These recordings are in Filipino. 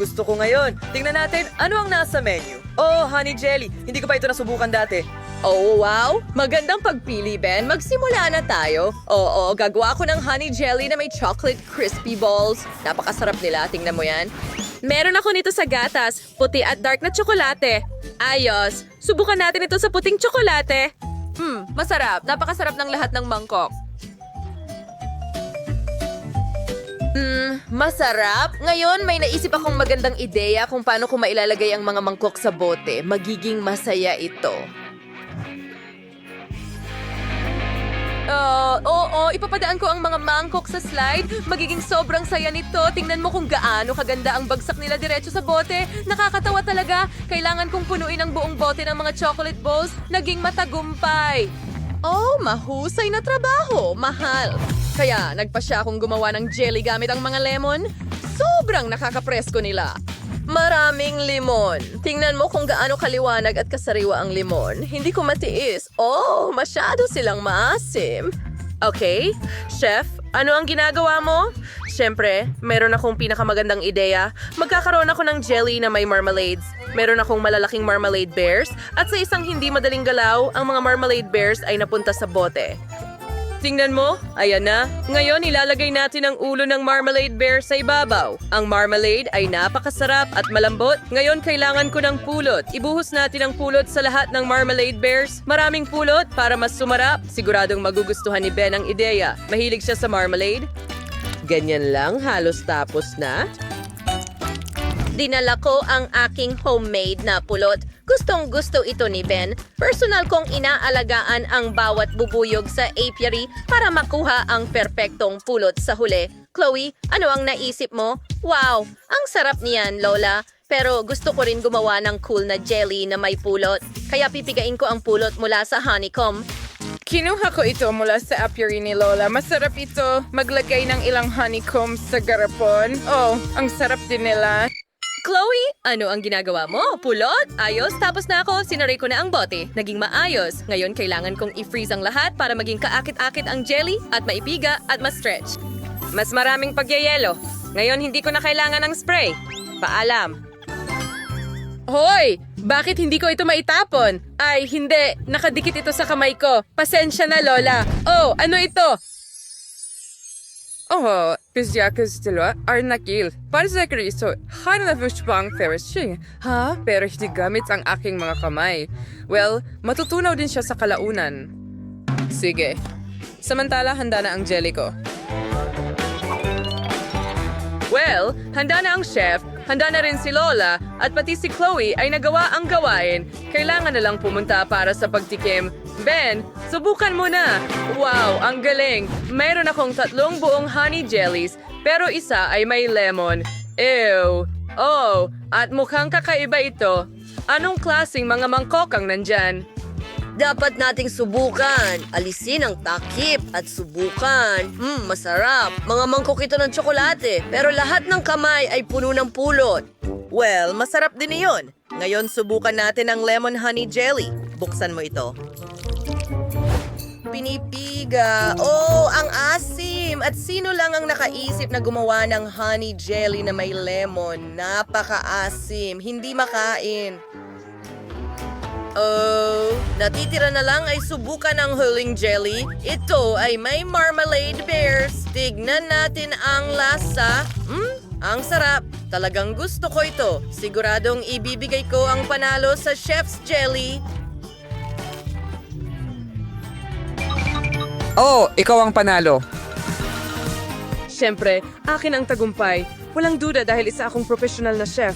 Gusto ko ngayon. Tingnan natin ano ang nasa menu. Oh, honey jelly. Hindi ko pa ito nasubukan dati. Oh, wow! Magandang pagpili, Ben. Magsimula na tayo. Oo, gagawa ko ng honey jelly na may chocolate crispy balls. Napakasarap nila. Tingnan mo yan. Meron ako nito sa gatas, puti at dark na tsokolate. Ayos. Subukan natin ito sa puting tsokolate. Masarap. Napakasarap ng lahat ng mangkok. Masarap. Ngayon, may naisip akong magandang ideya kung paano ko mailalagay ang mga mangkok sa bote. Magiging masaya ito. Ipapadaan ko ang mga mangkok sa slide. Magiging sobrang saya nito. Tingnan mo kung gaano kaganda ang bagsak nila diretso sa bote. Nakakatawa talaga. Kailangan kong punuin ang buong bote ng mga chocolate balls. Naging matagumpay. Oh, mahusay na trabaho. Mahal. Kaya nagpa siya akong gumawa ng jelly gamit ang mga lemon. Sobrang nakakapresko nila. Maraming limon. Tingnan mo kung gaano kaliwanag at kasariwa ang limon. Hindi ko matiis. Oh, masyado silang maasim. Okay, chef, ano ang ginagawa mo? Siyempre, meron akong pinakamagandang ideya. Magkakaroon ako ng jelly na may marmalades. Meron akong malalaking marmalade bears. At sa isang hindi madaling galaw, ang mga marmalade bears ay napunta sa bote. Tingnan mo, ayan na. Ngayon, ilalagay natin ang ulo ng marmalade bear sa ibabaw. Ang marmalade ay napakasarap at malambot. Ngayon, kailangan ko ng pulot. Ibuhos natin ang pulot sa lahat ng marmalade bears. Maraming pulot para mas sumarap. Siguradong magugustuhan ni Ben ang ideya. Mahilig siya sa marmalade. Ganyan lang, halos tapos na. Dinala ko ang aking homemade na pulot. Gustong-gusto ito ni Ben. Personal kong inaalagaan ang bawat bubuyog sa apiary para makuha ang perpektong pulot sa huli. Chloe, ano ang naisip mo? Wow, ang sarap niyan, Lola. Pero gusto ko rin gumawa ng cool na jelly na may pulot. Kaya pipigain ko ang pulot mula sa honeycomb. Kinuha ko ito mula sa apiary ni Lola. Masarap ito maglagay ng ilang honeycomb sa garapon. Oh, ang sarap din nila. Chloe, ano ang ginagawa mo? Pulot? Ayos, tapos na ako. Sinaray ko na ang bote. Naging maayos. Ngayon, kailangan kong i-freeze ang lahat para maging kaakit-akit ang jelly at maipiga at ma-stretch. Mas maraming pagyayelo. Ngayon, hindi ko na kailangan ng spray. Paalam. Hoy! Bakit hindi ko ito maitapon? Ay, hindi. Nakadikit ito sa kamay ko. Pasensya na, Lola. Oh, ano ito? Oh, pizyakas dalawa are nakil. Para sa kriso, hanapos pa ang therapy. Ha? Pero hindi gamit ang aking mga kamay. Well, matutunaw din siya sa kalaunan. Sige. Samantala, handa na ang jelly ko. Well, handa na ang chef, handa na rin si Lola, at pati si Chloe ay nagawa ang gawain. Kailangan na lang pumunta para sa pagtikim. Ben, subukan mo na! Wow, ang galing! Mayroon akong 3 buong honey jellies, pero isa ay may lemon. Ew! Oh, at mukhang kakaiba ito. Anong klaseng mga mangkok ang nandyan? Dapat nating subukan. Alisin ang takip at subukan. Masarap. Mga mangkok ito ng tsokolate. Pero lahat ng kamay ay puno ng pulot. Well, masarap din iyon. Ngayon, subukan natin ang lemon honey jelly. Buksan mo ito. Pinipiga. Oh, ang asim! At sino lang ang nakaisip na gumawa ng honey jelly na may lemon? Napaka-asim. Hindi makain. Oh, natitira na lang ay subukan ang huling jelly. Ito ay may marmalade bears. Tignan natin ang lasa. Ang sarap. Talagang gusto ko ito. Siguradong ibibigay ko ang panalo sa chef's jelly. Oh, ikaw ang panalo. Siyempre, akin ang tagumpay. Walang duda dahil isa akong professional na chef.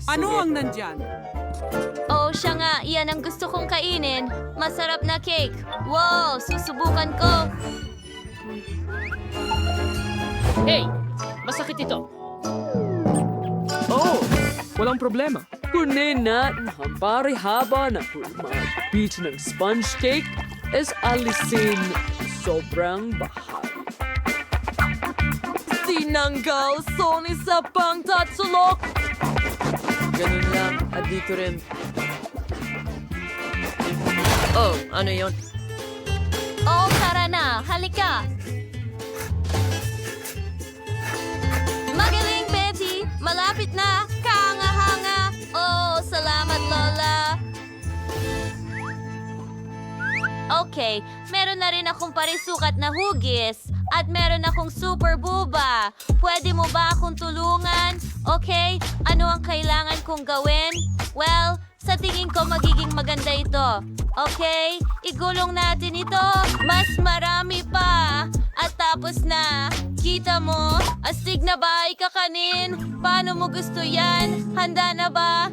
Ano ang nandyan? Oh, siya nga. Iyan ang gusto kong kainin. Masarap na cake. Wow, susubukan ko. Hey! Masakit ito. Oh! Walang problema. Kunin natin ang pare-haba na mag-beach ng sponge cake is alisin sobrang bahal. Tinanggal, Sony sa pangtatsulok! Ganun lang. At dito rin. Oh, ano yon? Oh, tara na. Halika. Okay, meron na rin akong parisukat na hugis. At meron akong super buba. Pwede mo ba akong tulungan? Okay, ano ang kailangan kong gawin? Well, sa tingin ko magiging maganda ito. Okay, igulong natin ito. Mas marami pa. At tapos na. Kita mo? Astig na ba ikakanin? Paano mo gusto yan? Handa na ba?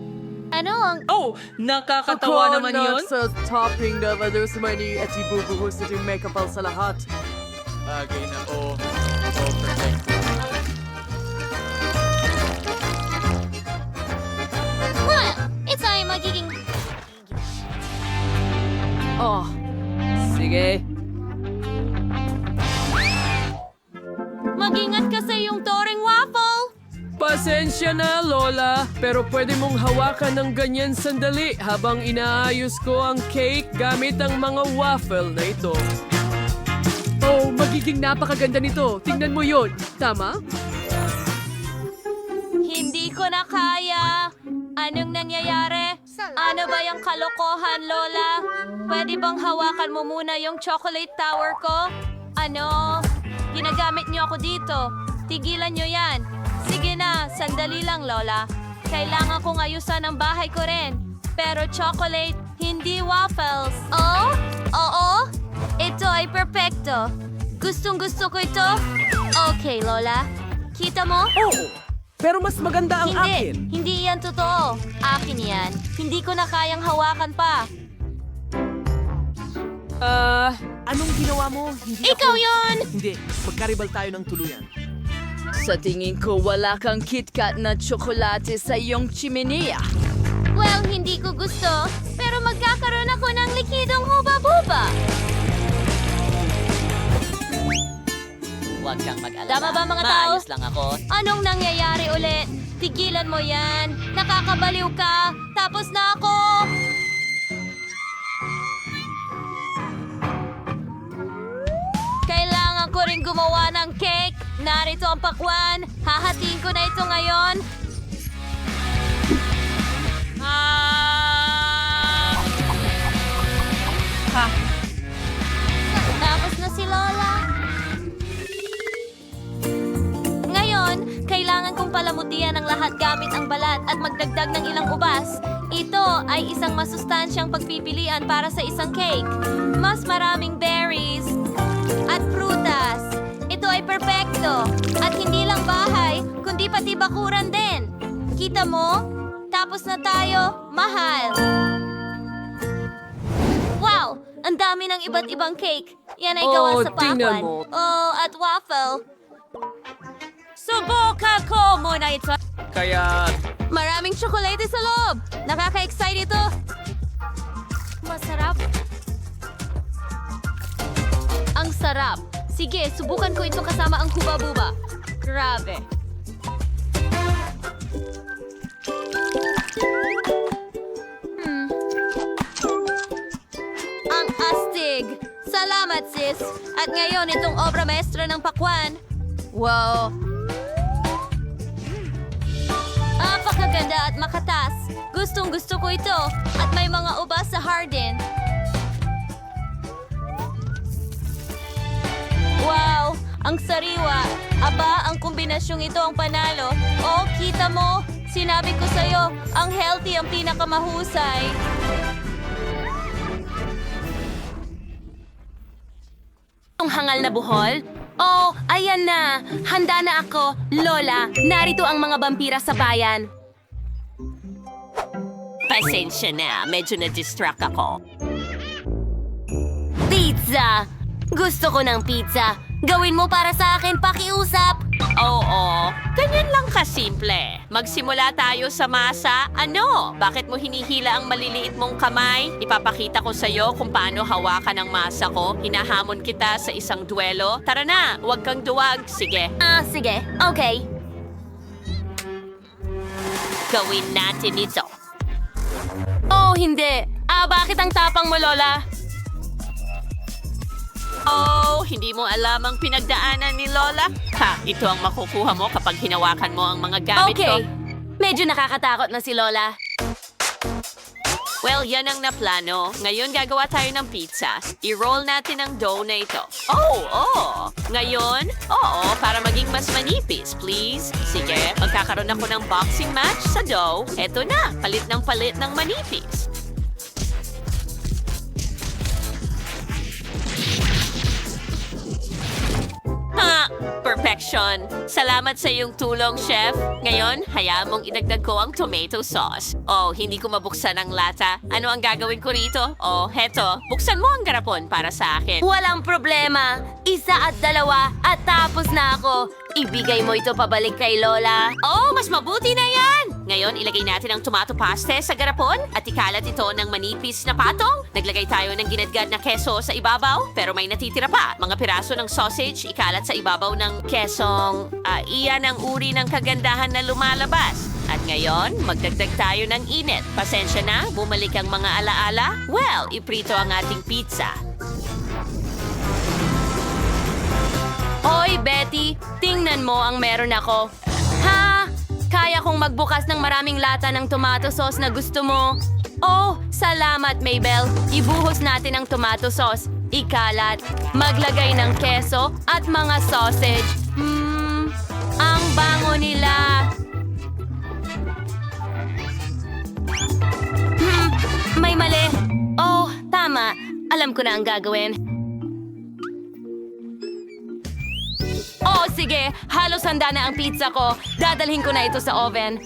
Ano ang... Oh, nakakatawa naman yun. Sa topping na there's many at ibubuhos na yung makeup sa lahat. Bagay na perfect. Well, ito ay magiging... Oh, sige. Mag-ingat ka sa iyong toring waffle! Pasensya na, Lola. Pero pwede mong hawakan ng ganyan sandali habang inaayos ko ang cake gamit ang mga waffle na ito. Oh, magiging napakaganda nito. Tingnan mo yon. Tama? Hindi ko na kaya. Anong nangyayari? Ano ba yung kalokohan, Lola? Pwede bang hawakan mo muna yung chocolate tower ko? Ano? Ginagamit niyo ako dito. Tigilan niyo yan. Sige na, sandali lang, Lola. Kailangan kong ayusan ang bahay ko rin. Pero chocolate, hindi waffles. Oh? Oo? Ito ay perpekto. Gustong-gusto ko ito. Okay, Lola. Kita mo? Pero mas maganda ang akin. Hindi yan totoo. Akin yan. Hindi ko na kayang hawakan pa. Anong ginawa mo? Ikaw yon! Hindi, magkaribal tayo ng tuluyan. Sa tingin ko, wala kang KitKat na tsokolate sa iyong chimenea. Well, hindi ko gusto. Pero magkakaroon ako ng likidong huba-buba. Huwag kang mag-alala. Tama ba, mga tao? Maayos lang ako. Anong nangyayari ulit? Tigilan mo yan. Nakakabaliw ka. Tapos na ako. Kailangan ko rin gumawa ng cake. Narito ang pakwan. Hahatiin ko na ito ngayon. Tapos na si Lola. Ngayon, kailangan kong palamutian ang lahat gamit ang balat at magdagdag ng ilang ubas. Ito ay isang masustansyang pagpipilian para sa isang cake. Mas maraming berries at prutas. Ito ay perpekto. At hindi lang bahay, kundi pati bakuran din. Kita mo? Tapos na tayo. Mahal. Wow! Ang dami ng iba't ibang cake. Yan ay gawa sa tingnan pakwan. mo. Oh, at waffle. Subukan ko muna ito. Kaya Maraming tsokolate sa loob. Nakaka-excite ito. Masarap. Ang sarap. Sige, subukan ko ito kasama ang huba-buba. Grabe. Ang astig. Salamat, sis. At ngayon, itong obra maestra ng pakwan. Wow. Napakaganda at makatas. Gustong-gusto ko ito. At may mga ubas sa hardin. Wow! Ang sariwa. Aba, ang kombinasyong ito ang panalo. Oh, kita mo? Sinabi ko sa'yo, ang healthy ang pinakamahusay. Ang hangal na buhol? Oh, ayan na. Handa na ako. Lola, narito ang mga vampira sa bayan. pasensya na. Medyo na-distract ako. Pizza! Gusto ko ng pizza. Gawin mo para sa akin, pakiusap. Oo, ganyan lang kasimple. Magsimula tayo sa masa. Ano? Bakit mo hinihila ang maliliit mong kamay? Ipapakita ko sa'yo kung paano hawakan ang masa ko. Hinahamon kita sa isang duelo. Tara na, huwag kang duwag. Sige, Sige. Okay. gawin natin ito. Oh, hindi. Bakit ang tapang mo, Lola? Oh, hindi mo alam ang pinagdaanan ni Lola? Ha, ito ang makukuha mo kapag hinawakan mo ang mga gamit ko. Okay. Medyo nakakatakot na si Lola. Well, yan ang naplano. Ngayon gagawa tayo ng pizza. I-roll natin ang dough na ito. Oh. Ngayon, para maging mas manipis, please. Sige, magkakaroon ako ng boxing match sa dough. Eto na, palit ng manipis. Perfection. Salamat sa iyong tulong, Chef. Ngayon, hayaan mong idagdag ko ang tomato sauce. Oh, hindi ko mabuksan ang lata. Ano ang gagawin ko rito? Oh, heto. Buksan mo ang garapon para sa akin. Walang problema. 1 at 2 at tapos na ako. Ibigay mo ito pabalik kay Lola. Oh, mas mabuti na yan! Ngayon, ilagay natin ang tomato paste sa garapon at ikalat ito ng manipis na patong. Naglagay tayo ng ginadgad na keso sa ibabaw, pero may natitira pa. Mga piraso ng sausage, ikalat sa ibabaw ng kesong. Iyan ang uri ng kagandahan na lumalabas. At ngayon, magdagdag tayo ng init. Pasensya na, bumalik ang mga alaala. Well, iprito ang ating pizza. Hoy, Betty, tingnan mo ang meron ako. Ha? Kaya kong magbukas ng maraming lata ng tomato sauce na gusto mo. Oh, salamat, Maybell. Ibuhos natin ang tomato sauce. Ikalat, maglagay ng keso at mga sausage. Ang bango nila. May mali. Oh, tama. Alam ko na ang gagawin. Oh, sige. Halos handa na ang pizza ko. Dadalhin ko na ito sa oven.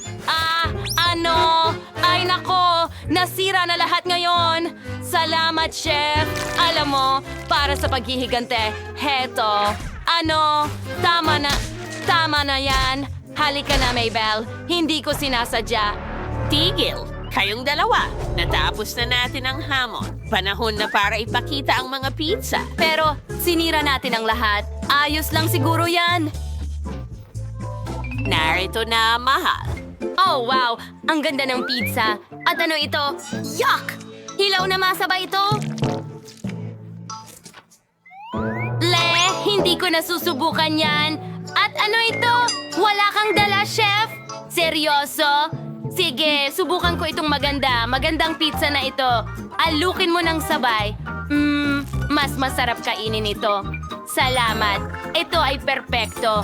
Ay nako. Nasira na lahat ngayon. Salamat, Chef. Alam mo, para sa paghihigante. Heto. Tama na yan. Halika na, Maybell. Hindi ko sinasadya. Tigil! Kayong dalawa, natapos na natin ang hamon. Panahon na para ipakita ang mga pizza. Pero sinira natin ang lahat. Ayos lang siguro yan. Narito na, mahal. Oh, wow! Ang ganda ng pizza. At ano ito? Yuck! Hilaw na masa ba ito? Hindi ko nasusubukan yan. At ano ito? Wala kang dala, Chef? Seryoso? Sige, subukan ko itong magandang pizza na ito. Alukin mo ng sabay. Mas masarap kainin ito. Salamat. Ito ay perpekto.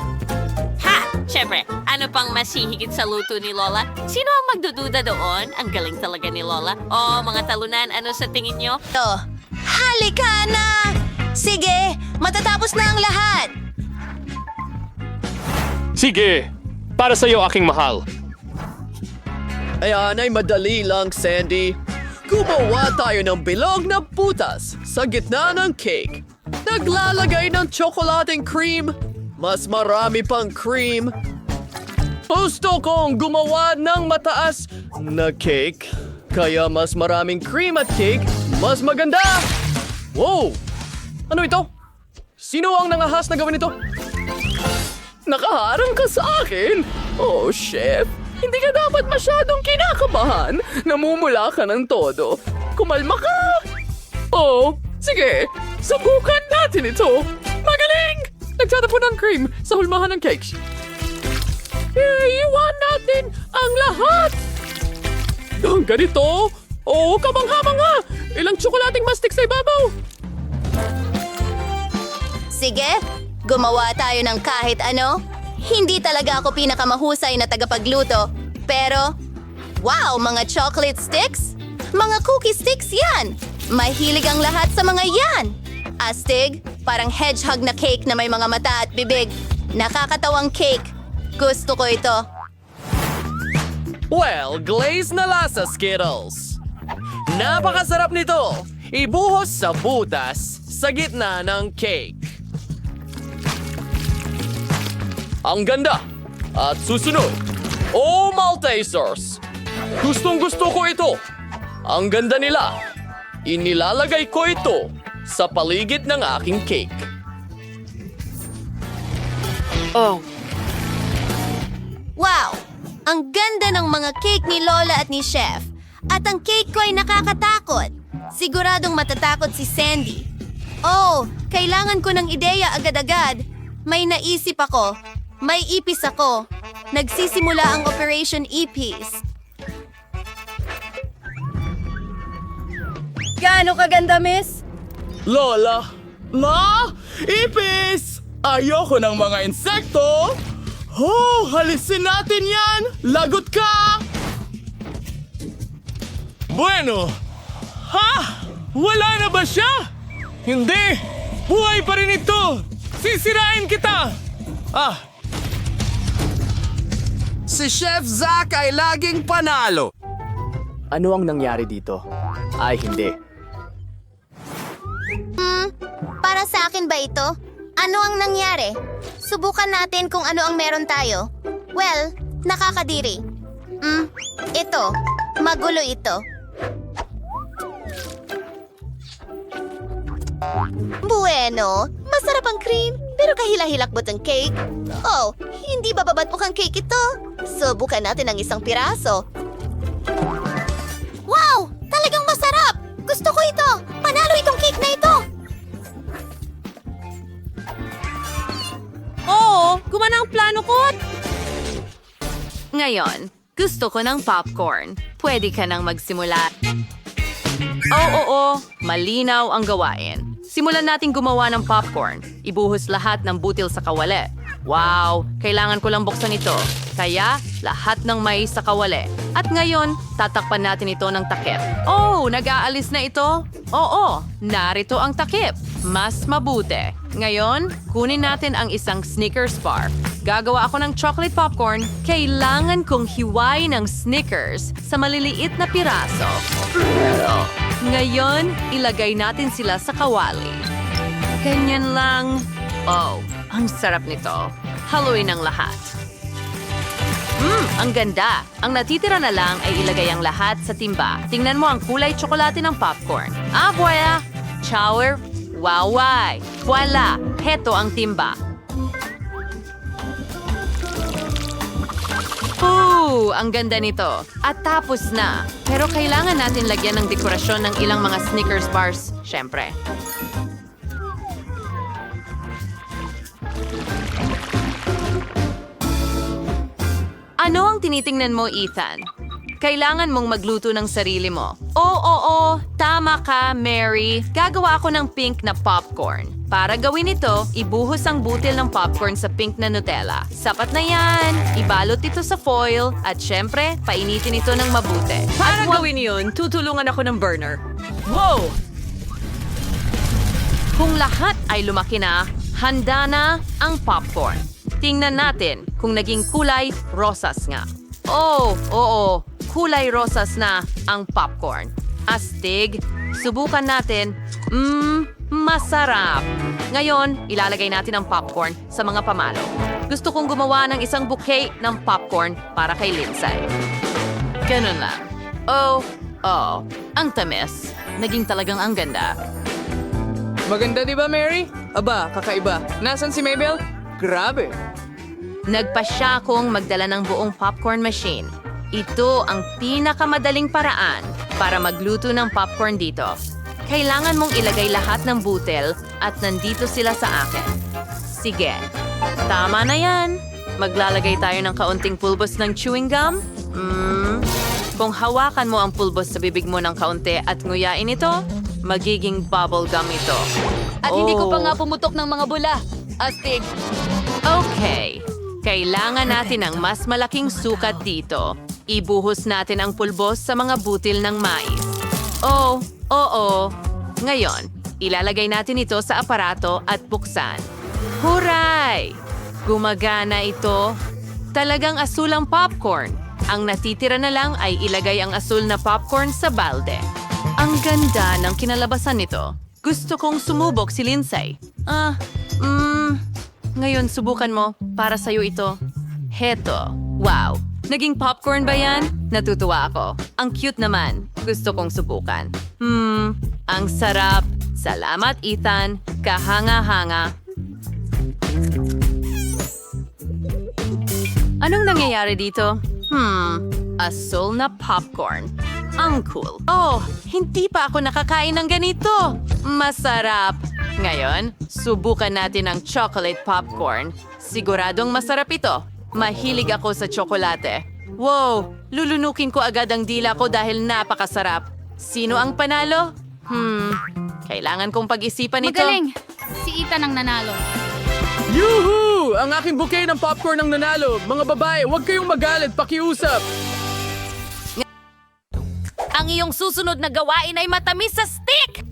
Ha! Siyempre, ano pang masihigit sa luto ni Lola? Sino ang magdududa doon? Ang galing talaga ni Lola. Oh, mga talunan, ano sa tingin nyo? Halika na! Sige, matatapos na ang lahat. Sige, para sa iyo aking mahal. Ayan ay madali lang, Sandy. Gumawa tayo ng bilog na putas sa gitna ng cake. Naglalagay ng tsokolating cream. Mas marami pang cream. Gusto kong gumawa ng mataas na cake. Kaya mas maraming cream at cake, mas maganda. Wow! Ano ito? Sino ang nangahas na gawin ito? Nakaharang ka sa akin? Oh, chef. Hindi ka dapat masyadong kinakabahan. Namumula ka ng todo. Kumalma ka! Oh, sige. Subukan natin ito. Magaling! Nagtatapon ng cream sa hulmahan ng cake. Iiwan natin ang lahat! Ang ganito? Oh, kamangha-mangha! Ilang tsokolating mastik sa ibabaw! Sige, gumawa tayo ng kahit ano. Hindi talaga ako pinakamahusay na tagapagluto. Pero, wow, mga chocolate sticks? Mga cookie sticks yan! Mahilig ang lahat sa mga yan! Astig, parang hedgehog na cake na may mga mata at bibig. Nakakatawang cake. Gusto ko ito. Well, glazed na lasa, Skittles. Napakasarap nito. Ibuhos sa butas sa gitna ng cake. Ang ganda. At susunod. Oh, Maltesers! Gustong-gusto ko ito. Ang ganda nila. Inilalagay ko ito sa paligid ng aking cake. Oh, Wow! Ang ganda ng mga cake ni Lola at ni Chef. At ang cake ko ay nakakatakot. Siguradong matatakot si Sandy. Oh, kailangan ko ng ideya agad-agad. May naisip ako. May ipis ako. Nagsisimula ang Operation Ipis. Gaano kaganda, miss? Lola! Ma! Ipis! Ayoko ng mga insekto! Oh, halisin natin yan! Lagot ka! Bueno! Ha? Wala na ba siya? Hindi! Buhay pa rin ito! Sisirain kita! Ah! Si Chef Zack ay laging panalo. Ano ang nangyari dito? Ay, hindi. Para sa akin ba ito? Ano ang nangyari? Subukan natin kung ano ang meron tayo. Well, nakakadiri. Ito. Magulo ito. Bueno, masarap ang cream, pero kahila-hilakbot ang cake. Oh, hindi ba babatbok ang cake ito? Subukan natin ang isang piraso. Wow! Talagang masarap! Gusto ko ito! Panalo itong cake na ito! Oo, gumana ang plano ko. Ngayon, gusto ko ng popcorn. Pwede ka nang magsimula. Oo, malinaw ang gawain. Simulan natin gumawa ng popcorn. Ibuhos lahat ng butil sa kawali. Wow, kailangan ko lang buksan ito. Kaya, lahat ng mais sa kawali. At ngayon, tatakpan natin ito ng takip. Oh, nag-aalis na ito? Oo, narito ang takip. Mas mabuti. Ngayon, kunin natin ang isang Snickers bar. Gagawa ako ng chocolate popcorn. Kailangan kong hiwain ng Snickers sa maliliit na piraso. Ngayon, ilagay natin sila sa kawali. Ganyan lang. Oh, ang sarap nito. Haluin ang lahat. Ang ganda. Ang natitira na lang ay ilagay ang lahat sa timba. Tingnan mo ang kulay tsokolate ng popcorn. Ah, buwaya! Chower! Waway! Voila! Heto ang timba. Ooh, ang ganda nito. At tapos na. Pero kailangan natin lagyan ng dekorasyon ng ilang mga Snickers bars, syempre. Ano ang tinitingnan mo, Ethan? Kailangan mong magluto ng sarili mo. Oo, tama ka, Mary. Gagawa ako ng pink na popcorn. Para gawin ito, ibuhos ang butil ng popcorn sa pink na Nutella. Sapat na yan. Ibalot ito sa foil at syempre, painitin ito ng mabuti. Para gawin yun, tutulungan ako ng burner. Wow! Kung lahat ay lumaki na, handa na ang popcorn. Tingnan natin kung naging kulay rosas nga. Oo, kulay rosas na ang popcorn. Astig, subukan natin. Masarap. Ngayon, ilalagay natin ang popcorn sa mga pamalo. Gusto kong gumawa ng isang bouquet ng popcorn para kay Lindsay. Ganun lang. Oh, ang tamis. Naging talagang ang ganda. Maganda di ba, Mary? Aba, kakaiba. Nasaan si Mabel? Grabe. Nagpa siya akong magdala ng buong popcorn machine. Ito ang pinakamadaling paraan para magluto ng popcorn dito. Kailangan mong ilagay lahat ng butil at nandito sila sa akin. Sige, tama na yan. Maglalagay tayo ng kaunting pulbos ng chewing gum. Kung hawakan mo ang pulbos sa bibig mo ng kaunti at nguyain ito, magiging bubble gum ito. At hindi ko pa nga pumutok ng mga bula. Astig. Okay. Kailangan natin ng mas malaking sukat dito. Ibuhos natin ang pulbos sa mga butil ng mais. Oo. Ngayon, ilalagay natin ito sa aparato at buksan. Huray! Gumagana ito. Talagang asul ang popcorn. Ang natitira na lang ay ilagay ang asul na popcorn sa balde. Ang ganda ng kinalabasan nito. Gusto kong sumubok si Lindsay. Ngayon, subukan mo. Para sa'yo ito. Heto. Wow. Naging popcorn ba yan? Natutuwa ako. Ang cute naman. Gusto kong subukan. Ang sarap. Salamat, Ethan. Kahanga-hanga. Anong nangyayari dito? Asul na popcorn. Ang cool. Oh, hindi pa ako nakakain ng ganito. Masarap. Ngayon, subukan natin ang chocolate popcorn. Siguradong masarap ito. Mahilig ako sa tsokolate. Wow! Lulunukin ko agad ang dila ko dahil napakasarap. Sino ang panalo? Kailangan kong pag-isipan ito. Magaling! Si Ethan ang nanalo. Yuhu! Ang aking bouquet ng popcorn ang nanalo. Mga babae, huwag kayong magalit. Pakiusap. Ang iyong susunod na gawain ay matamis sa stick!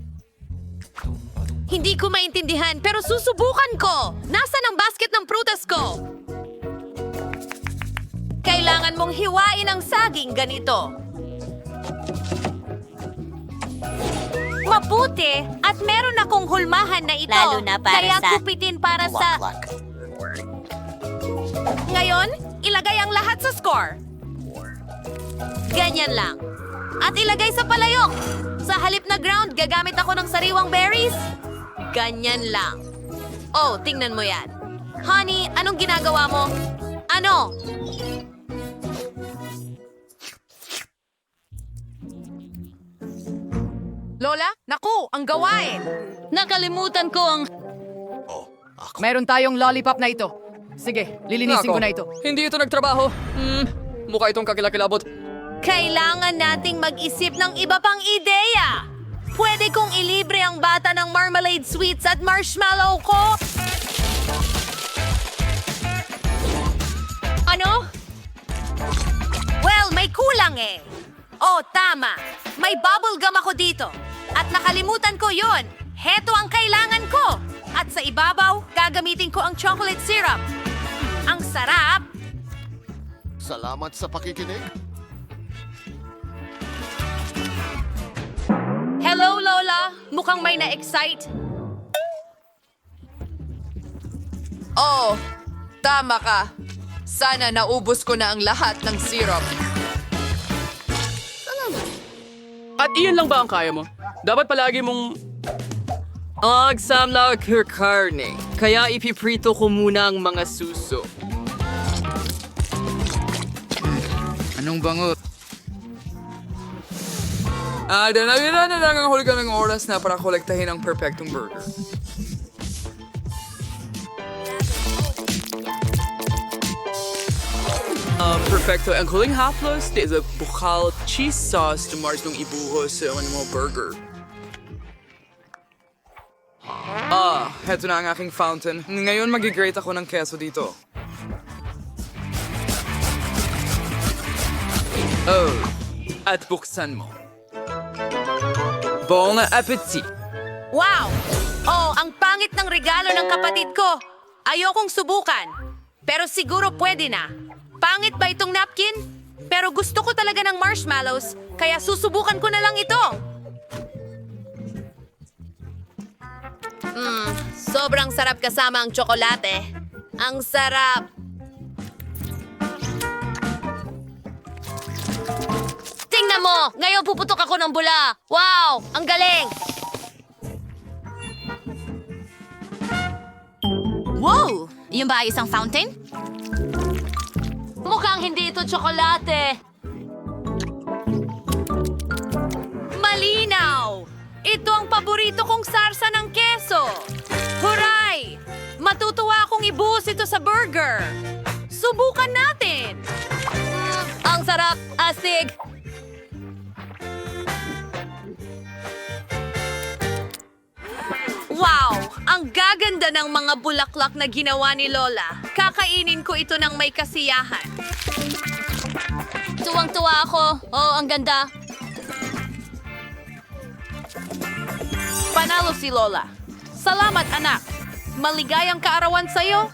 Hindi ko maintindihan, pero susubukan ko! Nasaan ang basket ng prutas ko? Kailangan mong hiwain ang saging ganito. Mabuti, at meron akong hulmahan na ito. Lalo na para kaya sa kupitin para sa... Ngayon, ilagay ang lahat sa score. Ganyan lang. At ilagay sa palayok. Sa halip na ground, gagamit ako ng sariwang berries. Ganyan lang. Oh, tingnan mo yan. Honey, anong ginagawa mo? Ano? Lola, naku, ang gawain! Nakalimutan ko ang... Meron tayong lollipop na ito. Sige, lilinisin ko na ito. Hindi ito nagtrabaho. Mukha itong kakilakilabot. Kailangan nating mag-isip ng iba pang ideya. Pwede kong ilibre ang bata ng marmalade sweets at marshmallow ko? Ano? Well, may kulang eh. Oh, tama. May bubblegum ako dito. At nakalimutan ko yon. Heto ang kailangan ko. At sa ibabaw, gagamitin ko ang chocolate syrup. Ang sarap. Salamat sa pakikinig. Hello, Lola. Mukhang may na-excite. Oh, tama ka. Sana naubos ko na ang lahat ng syrup. At iyan lang ba ang kaya mo? Dapat palagi mong... Agsamla karne. Kaya ipiprito ko muna ang mga suso. Anong bangot? Danawira na lang ang huli kaming oras na para kolektahin ang perfectong burger. Perfecto. Ang huling haplos is a bukal cheese sauce na Mars nung ibuhos sa mga burger. Heto na ang aking fountain. Ngayon magigrate ako ng keso dito. Oh, at buksan mo. Bon appetit! Wow! Oh, ang pangit ng regalo ng kapatid ko. Ayokong subukan. Pero siguro pwede na. Pangit ba itong napkin? Pero gusto ko talaga ng marshmallows, kaya susubukan ko na lang ito. Sobrang sarap kasama ang tsokolate. Ang sarap. Tingnan mo! Ngayon puputok ako ng bula. Wow! Ang galing! Wow! Yung ba ay isang fountain? Mukhang hindi ito tsokolate. Malinaw! Ito ang paborito kong sarsa ng keso. Huray! Matutuwa akong ibuhos ito sa burger. Subukan natin. Ang sarap, astig. Wow! Ang gaganda ng mga bulaklak na ginawa ni Lola. Kakainin ko ito ng may kasiyahan. Tuwang-tuwa ako. Oh, ang ganda. Panalo si Lola. Salamat, anak. Maligayang kaarawan sa'yo.